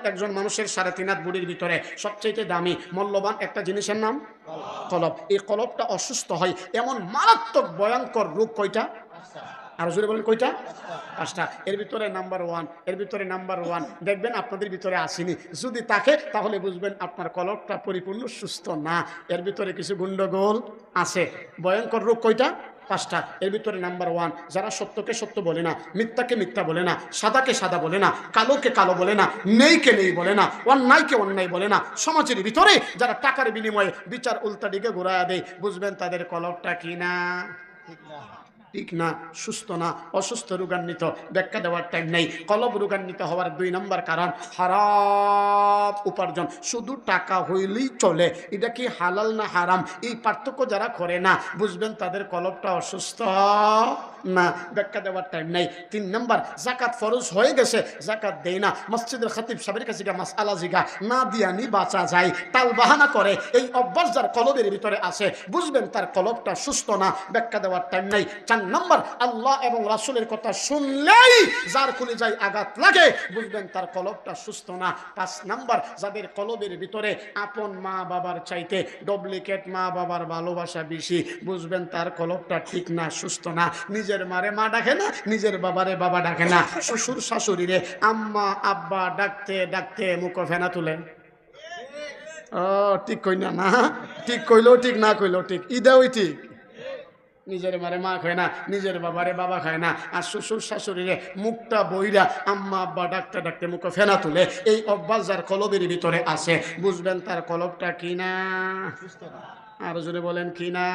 একজন মানুষের 3.5 হাত বডির ভিতরে সবচেয়ে দামি মূল্যবান একটা জিনিসের নাম কলব। এই কলবটা অসুস্থ হয় এমন মারাত্মক ভয়ঙ্কর রোগ কয়টা? আর জোরে বলেন কয়টা? 5টা। এর ভিতরে নাম্বার 1, এর ভিতরে নাম্বার 1 দেখবেন আপনাদের ভিতরে আসেনি। যদি থাকে তাহলে বুঝবেন আপনার কলবটা পরিপূর্ণ সুস্থ না, এর ভিতরে কিছু গন্ডগোল আছে। ভয়ঙ্কর রোগ কয়টা? 5টা। এর ভিতরে নাম্বার 1, যারা সত্যকে সত্য বলে না, মিথ্যাকে মিথ্যা বলে না, সাদাকে সাদা বলে না, কালোকে কালো বলে না, নেইকে নেই বলে না, অন্যায়কে অন্যায় বলে না, সমাজের ভিতরে যারা টাকার বিনিময়ে বিচার উল্টা দিকে ঘুরায়া দেয়, বুঝবেন তাদের কলবটা কি না? ঠিক না, সুস্থ না, অসুস্থ, রোগান্বিত। ব্যাখ্যা দেওয়ার টাইম নেই। কলব রোগান্বিত হওয়ার 2 নম্বর কারণ হারাম উপার্জন। শুধু টাকা হইলেই চলে, এটা কি হালাল না হারাম এই পার্থক্য যারা করে না, বুঝবেন তাদের কলবটা অসুস্থ না। ব্যাখ্যা দেওয়ার টাইম নেই। 3 নম্বর, যাকাত ফরজ হয়ে গেছে, যাকাত দেয় না। মসজিদের খতিব সাহেবের কাছে মাসআলা জিগা, না দিয়া নি বাঁচা যায়, তাল বাহানা করে, এই অভ্যাস যার কলবের ভিতরে আছে, বুঝবেন তার কলবটা সুস্থ না। ব্যাখ্যা দেওয়ার টাইম নেই। 4 নম্বর, আল্লাহ এবং রাসূলের কথা শুনলেই যার কলিজায় আঘাত লাগে, বুঝবেন তার কলবটা সুস্থ না। 5 নম্বর, যাদের কলবের ভিতরে আপন মা বাবার চাইতে ডুপ্লিকেট মা বাবার ভালোবাসা বেশি, বুঝবেন তার কলবটা ঠিক না, সুস্থ না। নিজের মারে মা ডাকে না, নিজের বাবারে বাবা ডাকে না, শ্বশুর শাশুড়িরে আম্মা আব্বা ডাকতে ডাকতে মুখ ফেনা তুলে। ও ঠিক কই না? না ঠিক কইলেও ঠিক, না কইলেও ঠিক, ইদাও ঠিক। নিজের মারে মা খায় না, নিজের বাবারে বাবা খায় না, আর শ্বশুর শাশুড়িরে মুখটা বইরা আম্মা আব্বা ডাকতে ডাকতে মুখ ফেনা তুলে। এই অভ্যাস যার কলবের ভিতরে আছে, বুঝবেন তার কলবটা কিনা। আর যদি বলেন কিনা।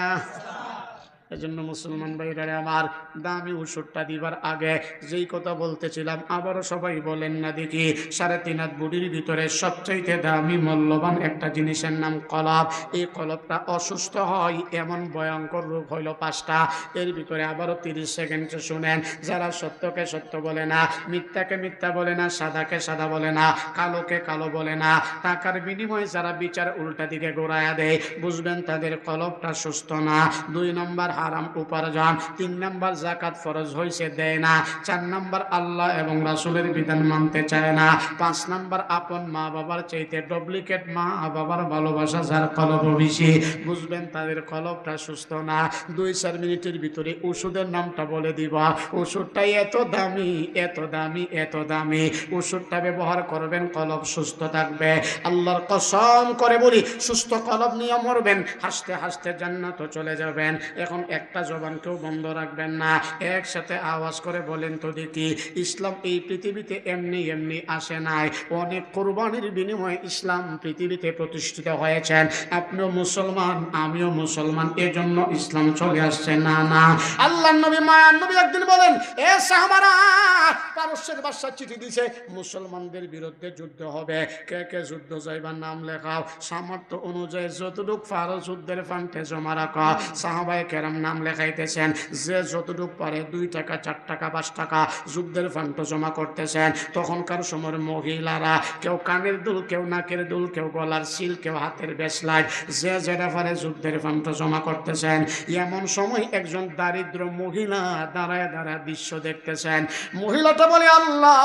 এজন্য মুসলমান ভাইরা আমার, দামি ওষুধটা দিবার আগে যেই কথা বলতেছিলাম আবারও সবাই বলেন না দেখি। 3.5 হাত বডির ভিতরে সবচাইতে দামি মূল্যবান একটা জিনিসের নাম কলব। এই কলবটা অসুস্থ হয় এমন ভয়ঙ্কর রোগ হইল 5টা। এর ভিতরে আবারও 30 সেকেন্ড শুনেন। যারা সত্যকে সত্য বলে না, মিথ্যাকে মিথ্যা বলে না, সাদাকে সাদা বলে না, কালোকে কালো বলে না, টাকার বিনিময়ে যারা বিচার উল্টা দিকে ঘোরায়া দেয়, বুঝবেন তাদের কলবটা সুস্থ না। 2 নম্বর, হারাম উপার্জন। 3 নম্বর, যাকাত ফরজ হইছে দেয় না। 4 নম্বর, আল্লাহ এবং রাসূলের বিধান মানতে চায় না। 5 নম্বর, আপন মা বাবার চাইতে ডুপ্লিকেট মা বাবার ভালোবাসা যার কলব বেশি, বুঝবেন তাদের কলবটা সুস্থ না। 2-4 মিনিটের ভিতরে ওষুধের নামটা বলে দিব। ওষুধটাই এত দামি, এত দামি, এত দামি। ওষুধটা ব্যবহার করবেন, কলব সুস্থ থাকবে। আল্লাহর কসম করে বলি, সুস্থ কলব নিয়ে মরবেন, হাসতে হাসতে জান্নাত চলে যাবেন। এখন একটা জবান কেউ বন্ধ রাখবেন না, একসাথে আওয়াজ করে বলেন তো দেখি, ইসলাম এই পৃথিবীতে এমনি এমনি আসে নাই, অনেক কোরবানির বিনিময়ে ইসলাম পৃথিবীতে প্রতিষ্ঠিত হয়েছেন। আপনিও মুসলমান, আমিও মুসলমান, এজন্য ইসলাম চলে আসছে না। না, আল্লাহর নবী মায়ার নবী একদিন বলেন, এ সাহাবারা, পারস্যের বাদশা চিঠি দিছে, মুসলমানদের বিরুদ্ধে যুদ্ধ হবে, কে কে যুদ্ধ যাইবার নাম লেখাও, সামর্থ্য অনুযায়ী যতটুক পারো যুদ্ধের ফান্ডে জমা রাখো। সাহাবায়ে কেরাম নাম লেখাইতেছেন, যে যতটুক পারে 2 টাকা 4 টাকা 5 টাকা যুদ্ধের ফান্ড জমা করতেছেন। তখনকার সময়ের মহিলারা কেউ কানের দুল, কেউ নাকের দুল, কেউ গলার সিল, কেউ হাতের ব্রেসলেট, যে যেটা পারে যুদ্ধের ফান্ড জমা করতেছেন। এমন সময় একজন দারিদ্র মহিলা দাঁড়ায় দাঁড়ায় দৃশ্য দেখতেছেন। মহিলাটা বলে, আল্লাহ,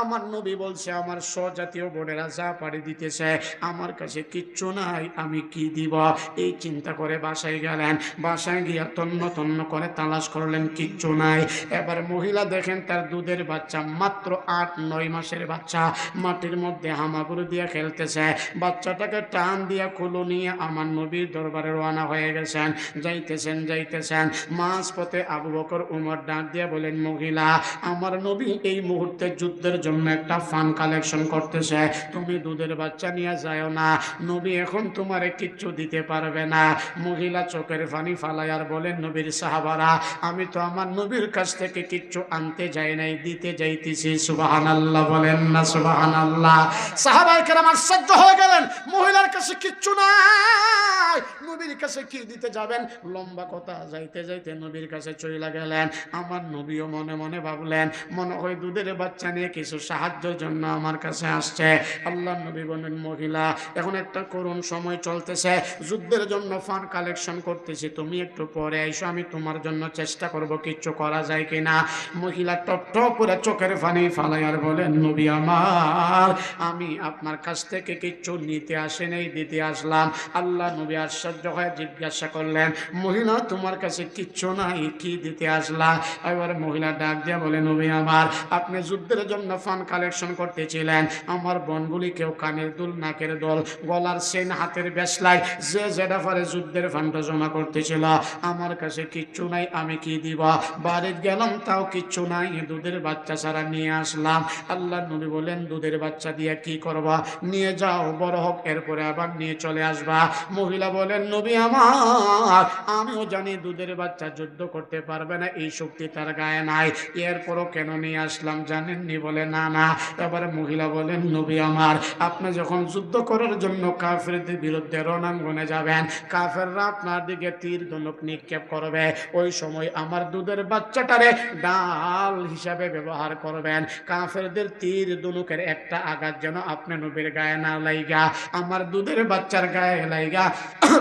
আমার নবী বলছে আমার স্বজাতীয় বোনেরা যা পাড়ি দিতেছে, আমার কাছে কিচ্ছু নাই, আমি কি দিব? এই চিন্তা করে বাসায় গেলেন। বাসায় গিয়া তন্ন তন্ন করে তালাশ করলেন, কিচ্ছু নাই। এবার মহিলা দেখেন তার দুধের বাচ্চা, মাত্র 8-9 মাসের বাচ্চা, মাটির মধ্যে হামাগুড়ি দিয়ে খেলতেছে। বাচ্চাটাকে টান দিয়া কুলো নিয়ে আমার নবীর দরবারে রওনা হয়ে গেছেন। যাইতেছেন যাইতেছেন, মাঝ পথে আবু বকর উমর ডাক দিয়ে বলেন, মহিলা, আমার নবী এই মুহূর্তে যুদ্ধের জন্য একটা ফান্ড কালেকশন করতেছে, তুমি দুধের বাচ্চা নিয়ে যাও না, নবী এখন তোমারে কিচ্ছু দিতে পারবে না। মহিলা চোখের পানি ফালাই আর বলেন, নবীর সাহাবারা, আমি তো আমার নবীর কাছ থেকে কিচ্ছু আনতে যাই নাই, দিতে যাইতেছি। সুবহানাল্লাহ বলেন না সুবহানাল্লাহ। সাহাবায়ে কেরাম আশ্চর্য হয়ে গেলেন, মহিলার কাছে কিচ্ছু নাই, নবীর কাছে কি দিতে যাবেন? লম্বা কথা, যাইতে যাইতে নবীর কাছে চলে গেলেন। আমার নবীও মনে মনে ভাবলেন, মনে হয় দুধের বাচ্চা নিয়ে কিছু সাহায্যের জন্য আমার কাছে আসছে। আল্লাহ নবী বলেন, মহিলা, এখন একটা করুণ সময় চলতেছে, যুদ্ধের জন্য ফান্ড কালেকশন করতেছি, বলতেছি তুমি একটু পরে আইসো, আমি তোমার জন্য চেষ্টা করব কিচ্ছু করা যায় কিনা। মহিলা টপ করে চোখের পানি ফালাইয়ার বলেন, নবী আমার, আমি আপনার কাছ থেকে কিচ্ছু নিতে আসে নেই, দিতে আসলাম। আল্লাহ নবী আশ্চর্য হয়ে জিজ্ঞাসা করলেন, মহিলা তোমার কাছে কিচ্ছু নাই, কি দিতে আসলা? এবার মহিলা ডাক দিয়ে বলে, নবী আমার, আপনি যুদ্ধের জন্য ফান্ড কালেকশন করতেছিলেন, আমার বোনগুলি কেউ কানের দুল, নাকের দোল, গলার চেন, হাতের বেসলাই, যে যেটা পারে যুদ্ধের ফান্ড জমা করতেছিল, আমার কাছে কিচ্ছু নাই, আমি কি দিব? বাড়িতে গেলাম তাও কিচ্ছু নাই, দুধের বাচ্চা ছাড়া নিয়ে আসলাম। আল্লাহ নবী বলেন, দুধের বাচ্চা দিয়ে কি করবা? নিয়ে যাও, বড় হোক, এরপরে আবার নিয়ে চলে আসবা। মহিলা বলেন, নবী আমার, আমিও জানি দুধের বাচ্চা যুদ্ধ করতে পারবে না, এই শক্তি তার গায়ে নাই, এরপরও কেন নিয়ে আসলাম জানেননি? বলে, না না। এবার মহিলা বলেন, নবী আমার, আপনি যখন যুদ্ধ করার জন্য কাফেরদের বিরুদ্ধে রণাঙ্গনে যাবেন, কাফেররা আপনার দিকে তীর ধনুক নিক্ষেপ করবে, ওই সময় আমার দুধের বাচ্চাটারে ডাল হিসাবে ব্যবহার করবেন। কাফেরদের তীর ধনুকের একটা আঘাত যেন আপনি নবীর গায়ে না লাইগা, আমার দুধের বাচ্চার গায়ে লাইগা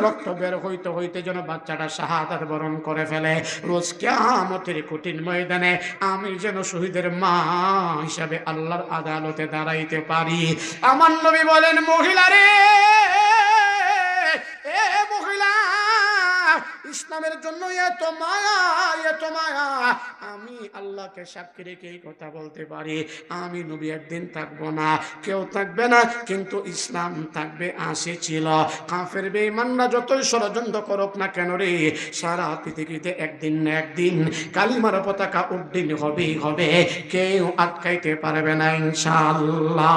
রক্ত বের হইতে হইতে যেন বাচ্চাটা শাহাদাত বরণ করে ফেলে। রোজ কিয়ামতের কঠিন ময়দানে আমি যেন শহীদের মা হিসাবে আল্লাহর আদালতে দাঁড়াইতে পারি। আমার নবী বলেন, মহিলা রে, এ মহিলা, ইসলামের জন্য এত মায়া, এত মায়া, আমি আল্লাহকে সাক্ষী রেখে এই কথা বলতে পারি, আমি নবী একদিন থাকবো না, কেউ থাকবে না, কিন্তু ইসলাম থাকবে। আসে ছিল কাফের বেঈমানরা যতই ষড়যন্ত্র করুক না কেন রে, সারা পৃথিবীতে একদিন না একদিন কালিমার পতাকা উড্ডীন হবেই হবে, কেউ আটকাইতে পারবে না ইনশাআল্লাহ।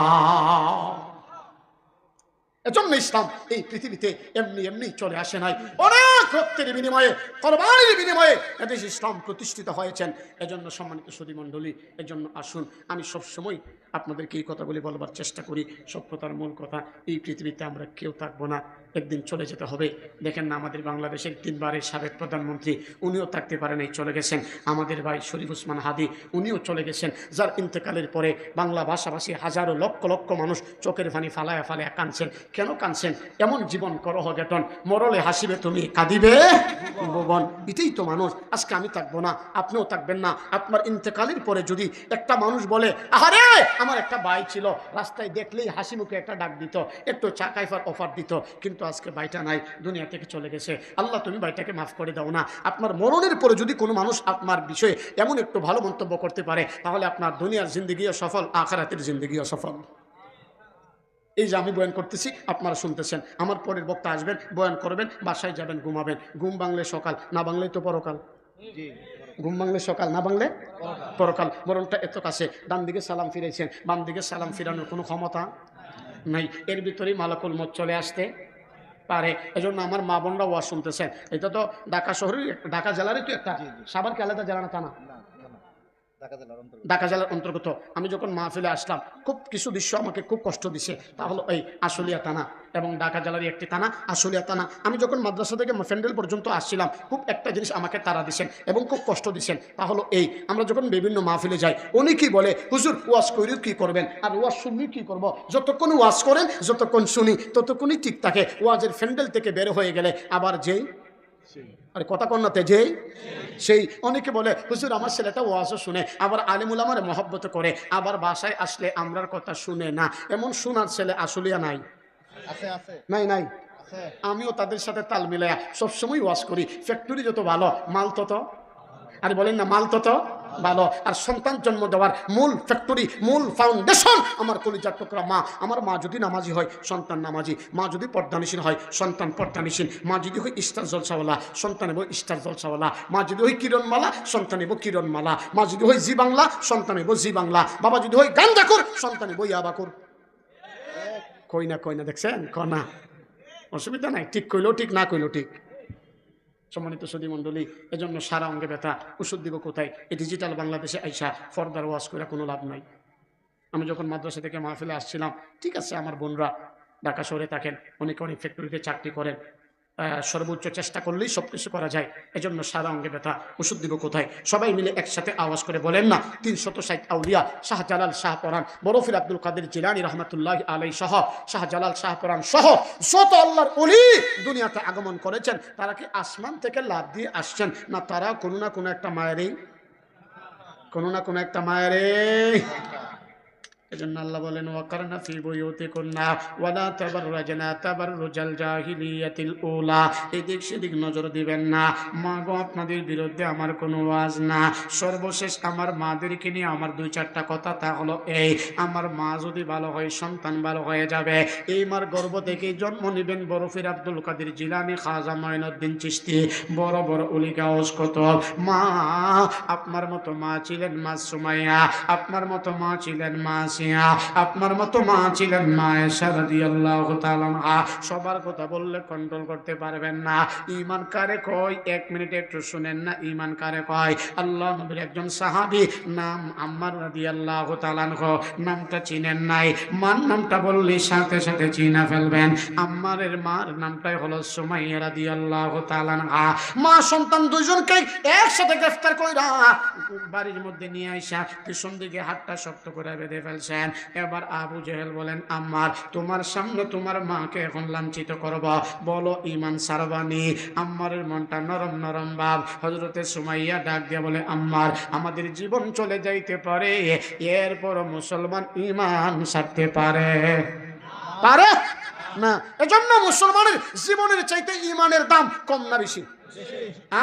এজন্য ইসলাম এই পৃথিবীতে এমনি এমনি চলে আসে নাই, অনেক রক্তের বিনিময়ে, কোরবানির বিনিময়ে এদেশ ইসলাম প্রতিষ্ঠিত হয়েছেন। এজন্য সম্মানিত সুধী মণ্ডলী, এজন্য আসুন, আমি সবসময় আপনাদেরকে এই কথাগুলি বলবার চেষ্টা করি, সভ্যতার মূল কথা, এই পৃথিবীতে আমরা কেউ থাকবো না, একদিন চলে যেতে হবে। দেখেন না, আমাদের বাংলাদেশের 3 বারের সাবেক প্রধানমন্ত্রী, উনিও থাকতে পারেন, এই চলে গেছেন। আমাদের ভাই শরীফ ওসমান হাদি, উনিও চলে গেছেন, যার ইন্তেকালের পরে বাংলা ভাষাভাষী হাজারো লক্ষ লক্ষ মানুষ চোখের পানি ফালায়া ফালায়া কাঁদছেন। কেন কাঁদছেন? এমন জীবন করহ গেটন, মরলে হাসিবে তুমি, কাঁদিবে ভুবন। এটাই তো মানুষ। আজকে আমি থাকবো না, আপনিও থাকবেন না। আপনার ইন্তেকালের পরে যদি একটা মানুষ বলে, আহারে আমার একটা ভাই ছিল, রাস্তায় দেখলেই হাসি মুখে একটা ডাক দিত, একটু চা খাইফার অফার দিত, কিন্তু আজকে ভাইটা নাই, দুনিয়া থেকে চলে গেছে, আল্লাহ তুমি ভাইটাকে মাফ করে দাও না। আপনার মরণের পরে যদি কোনো মানুষ আপনার বিষয়ে এমন একটু ভালো মন্তব্য করতে পারে, তাহলে আপনার দুনিয়ার জিন্দগিও সফল, আখিরাতের জিন্দগিও সফল। এই যে আমি বয়ান করতেছি, আপনারা শুনতেছেন, আমার পরের বক্তা আসবেন, বয়ান করবেন, বাসায় যাবেন, ঘুমাবেন। ঘুম ভাঙলে সকাল, না ভাঙলেই তো পরকাল। ঘুম ভাঙলে সকাল, না ভাঙলে পরকাল। মরণটা এত কাছে। ডান দিকে সালাম ফিরেছেন, বাম দিকে সালাম ফিরানোর কোনো ক্ষমতা নাই, এর ভিতরেই মালাকুল মউত চলে আসতে পারে। এজন্য আমার মা বোনরা ওয়াজ শুনতেছেন, এটা তো ঢাকা শহরের, ঢাকা জেলারই তো একটা, সাভার কি আলাদা জেলা না? তা না, ঢাকা জেলার অন্তর্গত। আমি যখন মাহফিলে আসলাম, খুব কিছু দৃশ্য আমাকে খুব কষ্ট দিছে। তা হলো এই আশুলিয়া থানা এবং ঢাকা জেলারই একটি থানা, আশুলিয়া থানা। আমি যখন মাদ্রাসা থেকে ফ্যান্ডেল পর্যন্ত আসছিলাম, খুব একটা জিনিস আমাকে তাড়া দিছেন এবং খুব কষ্ট দিছেন। তা হলো এই, আমরা যখন বিভিন্ন মাহফিলে যাই, উনি কি বলে, হুজুর ওয়াজ করেও কি করবেন, আর ওয়াজ শুনলেও কি করবো? যতক্ষণ ওয়াজ করেন, যতক্ষণ শুনি, ততক্ষণই ঠিক থাকে। ওয়াজের ফ্যান্ডেল থেকে বের হয়ে গেলে আবার যেই, আরে কথা কন্যাতে যেই সেই। অনেকে বলে, হুজুর আমার ছেলেটা ওয়াজও শুনে, আবার আলিমুল আমার মহব্বত করে, আবার বাসায় আসলে আমরার কথা শুনে না। এমন শোনার ছেলে আসলিয়া নাই, নাই নাই। আমিও তাদের সাথে তাল মিলাই সবসময় ওয়াজ করি। ফ্যাক্টরি যত ভালো, মাল তত, আরে বলেন না, মাল তত ভালো। আর সন্তান জন্ম দেওয়ার মূল ফ্যাক্টরি, মূল ফাউন্ডেশন আমার কলিজার টুকরা মা। আমার মা যদি নামাজি হয়, সন্তান নামাজি। মা যদি পর্দানিসীন হয়, সন্তান পর্দানিসীন। মা যদি হয় স্টার জলসাওয়ালা, সন্তান এব স্টার জলসাওয়ালা। মা যদি হয় কিরণমালা, সন্তান এব কিরণমালা। মা যদি হয় জি বাংলা, সন্তান এব জি বাংলা। বাবা যদি হয় গান্দাকুর, সন্তান এব ইয়াবাকুর। কই না কই না, দেখছেন? কনা অসুবিধা নাই, ঠিক কইলেও ঠিক, না কইলেও ঠিক। সম্মানিত সুধী মণ্ডলী, এজন্য সারা অঙ্গে ব্যথা, ওষুধ দিব কোথায়? এই ডিজিটাল বাংলাদেশে আইসা ফর্দার ওয়াজ করে কোনো লাভ নাই। আমি যখন মাদ্রাসা থেকে মাহফিলে আসছিলাম, ঠিক আছে আমার বোনরা ঢাকা শহরে থাকেন, অনেকে অনেক ফ্যাক্টরিতে চাকরি করেন, সর্বোচ্চ চেষ্টা করলেই সব কিছু করা যায়। এজন্য সারা অঙ্গে ব্যথা, ওষুধ দিব কোথায়? সবাই মিলে একসাথে আওয়াজ করে বলেন না, 360 আউলিয়া শাহজালাল শাহপরান বরফির আব্দুল কাদের জিলানী রহমতুল্লাহ আলাই সহ শাহজালাল শাহপরান সহ যত আল্লাহর ওলি দুনিয়াতে আগমন করেছেন, তারা কি আসমান থেকে লাফ দিয়ে আসছেন না? তারা কোনো না কোনো একটা মায়েরই এজন্য আল্লাহ বলেন, ওয়াকারনা ফি বুয়ুতিকুন্না ওয়ালা তাবাররাজনা তাবাররুজাল জাহিলিয়াতিল উলা। এদিক সেদিক নজর দিবেন না। মা গো, আপনাদের বিরুদ্ধে আমার কোনো ওয়াজ না। সর্বশেষ আমার মাদেরকে নিয়ে আমার 2-4টা কথা, তা হলো এই, আমার মা যদি ভালো হয় সন্তান ভালো হয়ে যাবে। এই মার গর্ভ থেকে জন্ম নেবেন বরফির আব্দুল কাদের জিলানী, খাজা মঈনুদ্দিন চিশতি, বড় বড় ওলি গাউস কুতুব। মা, আপনার মতো মা ছিলেন মা সুমাইয়া, আপনার মতো মা ছিলেন মা, আপনার মতো মা ছিলেন মা আয়েশা রাদিয়াল্লাহু তাআলা আনহা। সবার কথা বললে কন্ট্রোল করতে পারবেন না। ঈমান কারে কয়, 1 মিনিট একটু শুনেন না, ঈমান কারে কয়? আল্লাহ নবীর একজন সাহাবী নাম আম্মার রাদিয়াল্লাহু তাআলা আনহু, নামটা চিনেন নাই? মার নামটা বললে সাথে সাথে চিনা ফেলবেন। আম্মারের মার নামটাই হলো সুমাইয়া রাদিয়াল্লাহু তাআলা আনহা। মা সন্তান দুইজনকে একসাথে গ্রেফতার কইরা বাড়ির মধ্যে নিয়ে আইসা পিছন দিকে হাতটা শক্ত করে বেঁধে ফেলছেন। এবার আবু জেহেল বলেন, আম্মার, তোমার সামনে তোমার মাকে এখন লাঞ্ছিত করব, বলো ঈমান সারবানি? আম্মারের মনটা নরম নরম ভাব। হযরতে সুমাইয়া ডাক দিয়ে বলে, আম্মার, আমাদের জীবন চলে যাইতে পারে, এরপর মুসলমান ঈমান ছাড়তে পারে না। এজন্য মুসলমানের জীবনের চাইতে ঈমানের দাম কম না বেশি?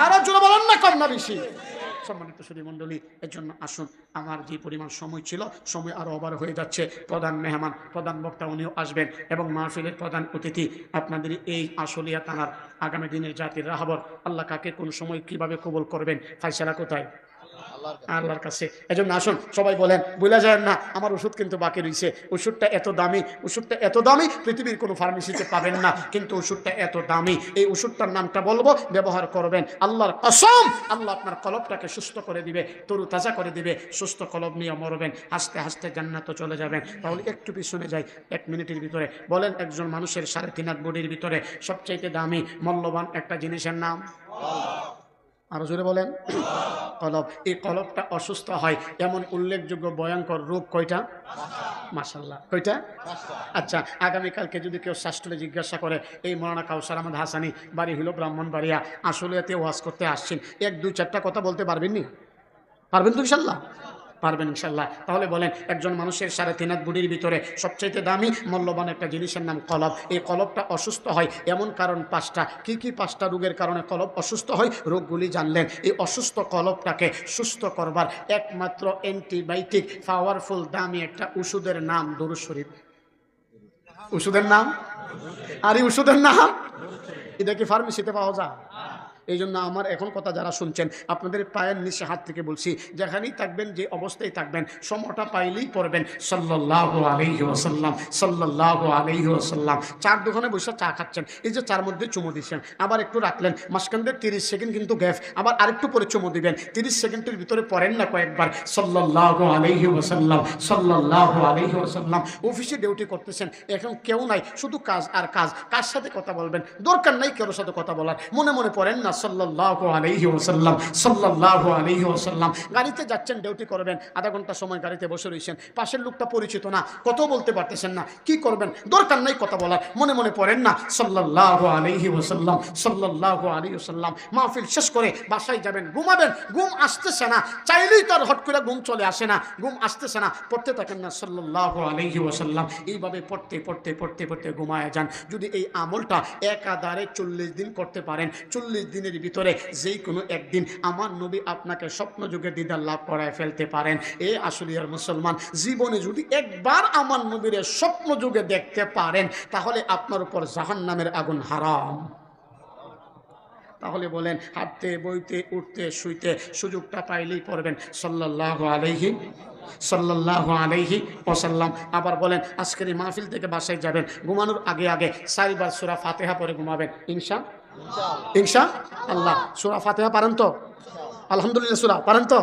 আরো জোরে বলেন না, কম না বেশি? সম্মানিত সুধী মণ্ডলী, এর জন্য আসুন, আমার যে পরিমাণ সময় ছিল, সময় আরো ওভার হয়ে যাচ্ছে। প্রধান মেহমান, প্রধান বক্তা উনিও আসবেন এবং মাহফিলের প্রধান অতিথি আপনাদের এই আশুলিয়া থানার আগামী দিনের জাতির রাহবর। আল্লাহ কাকে কোন সময় কিভাবে কবুল করবেন, ফায়সালা কোথায়? আল্লাহর কাছে। এজন্য আসুন সবাই বলেন, ভুলে যায় না, আমার ওষুধ কিন্তু বাকি রয়েছে। ওষুধটা এত দামি, পৃথিবীর কোনো ফার্মেসিতে পাবেন না, কিন্তু ওষুধটা এত দামি। এই ওষুধটার নামটা বলবো, ব্যবহার করবেন। আল্লাহর কসম, আল্লাহ আপনার কলবটাকে সুস্থ করে দিবে, তরু তাজা করে দিবে। সুস্থ কলব নিয়ে মরবেন, হাসতে হাসতে জান্নাতে চলে যাবেন। তাহলে একটু পিছনে যাই, 1 মিনিটের ভিতরে বলেন, একজন মানুষের 3.5 হাত বডির ভিতরে সবচাইতে দামি মূল্যবান একটা জিনিসের নাম? আরো জোরে বলেন, কলব। এই কলবটা অসুস্থ হয় এমন উল্লেখযোগ্য ভয়ঙ্কর রোগ কয়টা? মাশাআল্লাহ, কয়টা? আচ্ছা, আগামীকালকে যদি কেউ শাস্ত্রে জিজ্ঞাসা করে, এই মৌলানা কাউসার আহমদ হাসানি, বাড়ি হলো ব্রাহ্মণবাড়িয়া, আশুলিয়াতে ওয়াজ করতে আসছেন, 1-2-4টা কথা বলতে পারবেন নি? পারবেন তো ইনশাল্লাহ? পারবেন ইনশাল্লাহ। তাহলে বলেন, একজন মানুষের 3.5 হাত বুড়ির ভিতরে সবচাইতে দামি মূল্যবান একটা জিনিসের নাম কলব। এই কলবটা অসুস্থ হয় এমন কারণ 5টা। কি কি 5টা রোগের কারণে কলব অসুস্থ হয়, রোগগুলি জানলেন। এই অসুস্থ কলবটাকে সুস্থ করবার একমাত্র অ্যান্টিবায়োটিক, পাওয়ারফুল দামি একটা ওষুধের নাম দরুদ শরীফ। ওষুধের নাম? আর এই ওষুধের নাম এটা কি ফার্মেসিতে পাওয়া যায়? এই জন্য আমার এখন কথা যারা শুনছেন, আপনাদের পায়ের নিচে হাত থেকে বলছি, যেখানেই থাকবেন, যে অবস্থায় থাকবেন, সময়টা পাইলেই পড়বেন সাল্লাল্লাহু আলাইহি ওয়াসাল্লাম, সাল্লাল্লাহু আলাইহি ওয়াসাল্লাম। চার দোকানে বসে চা খাচ্ছেন, এই যে চার মধ্যে চুমু দিচ্ছেন, আবার একটু রাখলেন, মাঝখানে 30 সেকেন্ড কিন্তু গ্যাপ, আবার আরেকটু পরে চুমু দিবেন। 30 সেকেন্ডের ভিতরে পড়েন না কয়েকবার সাল্লাল্লাহু আলাইহি ওয়াসাল্লাম, সাল্লাল্লাহু আলাইহি ওয়াসাল্লাম। অফিসে ডিউটি করতেছেন, এখন কেউ নাই, শুধু কাজ আর কাজ। কার সাথে কথা বলবেন? দরকার নাই কারোর সাথে কথা বলার, মনে মনে পড়েন না সাল্লাল্লাহু আলাইহি ওয়াসাল্লাম, সাল্লাল্লাহু আলাইহি ওয়াসাল্লাম। গাড়িতে যাচ্ছেন, ডিউটি করবেন, আধা ঘন্টা সময় গাড়িতে বসে রয়েছেন, পাশের লোকটা পরিচিত না, কত বলতে পারতেছেন না, কি করবেন? দরকার নাই কথা বলার, মনে মনে পড়েন না সাল্লাল্লাহু আলাইহি ওয়াসাল্লাম, সাল্লাল্লাহু আলাইহি ওয়াসাল্লাম। মাহফিল শেষ করে বাসায় যাবেন, ঘুমাবেন, ঘুম আসতেছে না, চাইলেই তার হট করে ঘুম চলে আসে না, ঘুম আসতেছে না, পড়তে থাকেন না সাল্লাল্লাহু আলাইহি ওয়াসাল্লাম। এইভাবে পড়তে পড়তে পড়তে পড়তে ঘুমায় যান। যদি এই আমলটা একাধারে 40 দিন করতে পারেন, 40 দিনের ভিতরে যেই কোনো একদিন আমার নবী আপনাকে স্বপ্ন যুগে দিদার লাভ করায় ফেলতে পারেন। এই আশুলিয়ার মুসলমান, জীবনে যদি একবার আমার নবীর স্বপ্ন যুগে দেখতে পারেন, তাহলে আপনার উপর জাহান্নামের আগুন হারাম। তাহলে বলেন, হাঁটতে বইতে উঠতে শুইতে সুযোগটা পাইলেই পড়বেন সাল্লাল্লাহু আলাইহি, সাল্লাল্লাহু আলাইহি ওয়াসাল্লাম। আবার বলেন, আজকের এই মাহফিল থেকে বাসায় যাবেন, ঘুমানোর আগে আগে 4 বার সূরা ফাতিহা পড়ে ঘুমাবেন ইনশাআল্লাহ। সূরা ফাতিহা পারেন তো? আলহামদুলিল্লাহ। সূরা পারেন তো?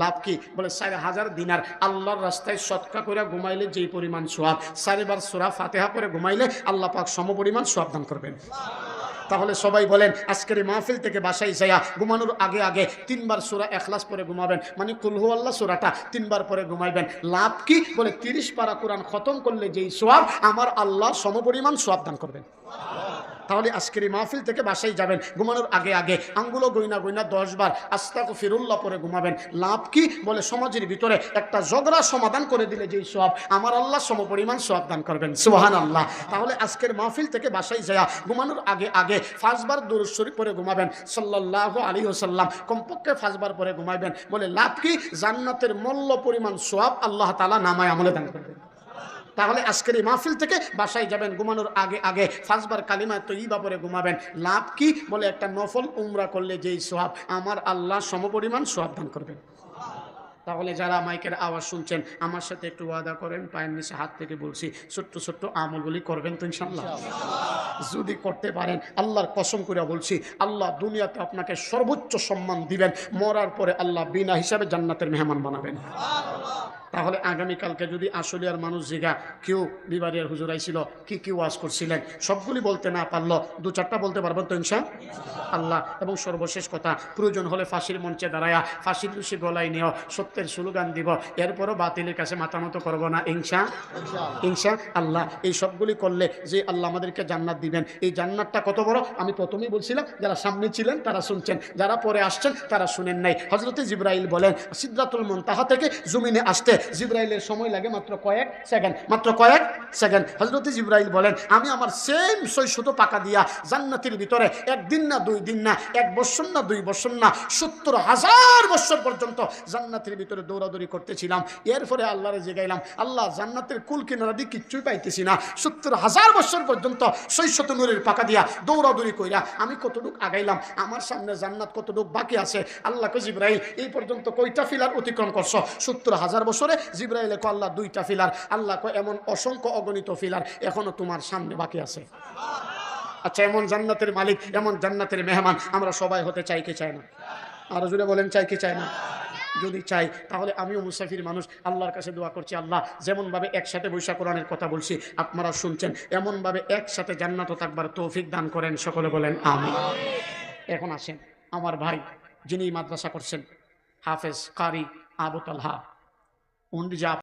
লাভ কি? বলে 4000 দিনার আল্লাহর রাস্তায় সদকা করে ঘুমাইলে যেই পরিমাণ সওয়াব, 4 বার সূরা ফাতিহা পড়ে ঘুমাইলে আল্লাহ পাক সমপরিমাণ সওয়াব দান করবেন। তাহলে সবাই বলেন আজকের এই মাহফিল থেকে বাসায় যাইয়া ঘুমানোর আগে আগে 3 বার সূরা ইখলাস পড়ে ঘুমাবেন, মানে কুল হুয়াল্লাহ সূরাটা 3 বার পড়ে ঘুমাইবেন। লাভ কি? বলে 30 পারা কোরআন খতম করলে যেই সওয়াব, আমার আল্লাহ সমপরিমাণ সওয়াব দান করবেন। তাহলে আজকের এই মাহফিল থেকে বাসায় যাবেন, ঘুমানোর আগে আগে আঙ্গুলো গইনা গইনা 10 বার আস্তাগফিরুল্লাহ পরে ঘুমাবেন। লাভ কি? বলে সমাজের ভিতরে একটা ঝগড়া সমাধান করে দিলে যেই সওয়াব, আমার আল্লাহ সমপরিমাণ সওয়াব দান করবেন। সুবহানাল্লাহ। তাহলে আজকের মাহফিল থেকে বাসায় যায় ঘুমানোর আগে আগে 5 বার দুরূদ শরীফ পরে ঘুমাবেন, সাল্লাল্লাহু আলাইহি ওয়াসাল্লাম কমপক্ষে 5 বার পরে ঘুমাইবেন। বলে লাভ কি? জান্নাতের মূল্য পরিমাণ সওয়াব আল্লাহ তাআলা নামায় আমলে দান করবেন। তাহলে আজকের এই মাহফিল থেকে বাসায় যাবেন, ঘুমানোর আগে আগে 5 বার কালিমা তয়্যিবা পরে ঘুমাবেন। লাভ কি? বলে একটা নফল উমরা করলে যেই সওয়াব, আমার আল্লাহ সমপরিমাণ সওয়াব দান করবেন। তাহলে যারা মাইকের আওয়াজ শুনছেন আমার সাথে একটু ওয়াদা করেন, পায়ের নিচে হাত থেকে বলছি, ছোট্ট ছোট্ট আমলগুলি করবেন তো ইনশাআল্লাহ? যদি করতে পারেন, আল্লাহর কসম করে বলছি, আল্লাহ দুনিয়াতে আপনাকে সর্বোচ্চ সম্মান দিবেন, মরার পরে আল্লাহ বিনা হিসাবে জান্নাতের মেহমান বানাবেন। তাহলে আগামীকালকে যদি আসলিয়ার মানুষ জিগা কেউ বিবারিয়ার হুজুর আইছিল, কি কি ওয়াজ করছিলেন, সবগুলি বলতে না পারলো 2-4টা বলতে পারবেন তো ইনশাআল্লাহ। এবং সর্বশেষ কথা, প্রয়োজন হলে ফাঁসির মঞ্চে দাঁড়ায়া ফাঁসির রশি গলায় নিও, সত্যের স্লোগান দিব, এরপরও বাতিলের কাছে মাথা নত করবো না ইনশাআল্লাহ। এই সবগুলি করলে যে আল্লাহ আমাদেরকে জান্নাত দিবেন। এই জান্নাতটা কত বড় আমি প্রথমেই বলছিলাম, যারা সামনে ছিলেন তারা শুনছেন, যারা পরে আসছেন তারা শুনেন নাই। হযরতে জিবরাইল বলেন, সিদরাতুল মুনতাহা থেকে জমিনে আসতে জিবরাইলের সময় লাগে মাত্র কয়েক সেকেন্ড। হযরতে জিবরাইল বলেন, আমি আমার সেম 600 পাকা দিয়া জান্নাতের ভিতরে 1 দিন না 2 দিন না 1 বছর না 2 বছর না 70,000 বছর পর্যন্ত জান্নাতের ভিতরে দৌড়াদৌড়ি করতেছিলাম। এরপরে আল্লাহরে জিগাইলাম, আল্লাহ জান্নাতের কুল কিনারা দিয়ে কিচ্ছুই পাইতেছি না, 70,000 বছর পর্যন্ত 600 নূরের পাকা দিয়া দৌড়াদৌড়ি কইরা আমি কতটুক আগাইলাম, আমার সামনে জান্নাত কতটুক বাকি আছে। আল্লাহকে জিবরাইল, এই পর্যন্ত কয়টা ফিলার অতিক্রম করছো? 70,000 বছরে। জিবরাইল কো আল্লাহ 2টা ফিলার। আল্লাহ কো এমন অসংখ্য অগণিত ফিলার এখনো তোমার সামনে বাকি আছে। আচ্ছা, এমন জান্নাতের মালিক, এমন জান্নাতের মেহমান আমরা সবাই হতে চাই কি চাই না? আরো জোরে বলেন, চাই কি চাই না? যদি চাই তাহলে আমিও মুসাফির মানুষ, আল্লাহর কাছে দোয়া করছি, আল্লাহ যেমনভাবে একসাথে বৈশা কোরআনের কথা বলছি আপনারা শুনছেন, এমনভাবে একসাথে জান্নাতও থাকবার তৌফিক দান করেন। সকলে বলেন আমিন। এখন আসেন আমার ভাই যিনি মাদ্রাসা করছেন, হাফেজ কারি আবু তালহা, উনি যা